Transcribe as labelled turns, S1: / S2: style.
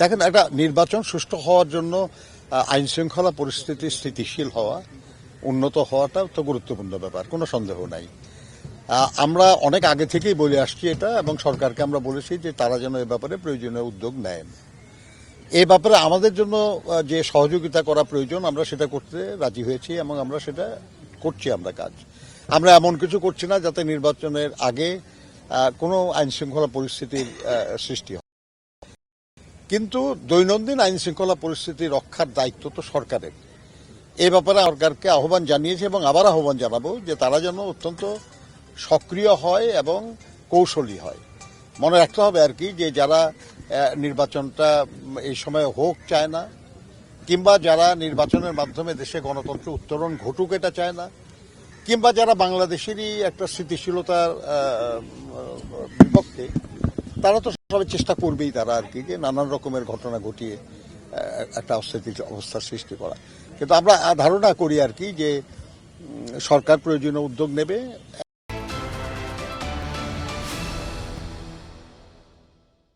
S1: দেখেন, একটা নির্বাচন সুষ্ঠু হওয়ার জন্য আইন শৃঙ্খলা পরিস্থিতি স্থিতিশীল হওয়া, উন্নত হওয়াটা তো গুরুত্বপূর্ণ ব্যাপার, কোনো সন্দেহ নাই। আমরা অনেক আগে থেকেই বলে আসছি এটা, এবং সরকারকে আমরা বলেছি যে তারা যেন এ ব্যাপারে প্রয়োজনীয় উদ্যোগ নেন। এই ব্যাপারে আমাদের জন্য যে সহযোগিতা করা প্রয়োজন আমরা সেটা করতে রাজি হয়েছি, এবং আমরা সেটা করছি। আমরা কাজ আমরা এমন কিছু করছি না যাতে নির্বাচনের আগে কোনো আইন শৃঙ্খলা পরিস্থিতির সৃষ্টি হয়। কিন্তু দৈনন্দিন আইন শৃঙ্খলা পরিস্থিতি রক্ষার দায়িত্ব তো সরকারের। এই ব্যাপারে সরকারকে আহ্বান জানিয়েছে এবং আবার আহ্বান জানাবো যে তারা যেন অত্যন্ত সক্রিয় হয় এবং কৌশলী হয়। মনে রাখতে হবে আর কি, যে যারা নির্বাচনটা এই সময় হোক চায় না, কিংবা যারা নির্বাচনের মাধ্যমে দেশে গণতন্ত্র উত্তরণ ঘটুক এটা চায় না, কিংবা যারা বাংলাদেশেরই একটা স্থিতিশীলতার বিপক্ষে, তারা তো সবাই চেষ্টা করবেই তারা আর কি, যে নানান রকমের ঘটনা ঘটিয়ে একটা অস্থিতিশীল অবস্থার সৃষ্টি করা। কিন্তু আমরা ধারণা করি আর কি যে সরকার প্রয়োজনীয় উদ্যোগ নেবে।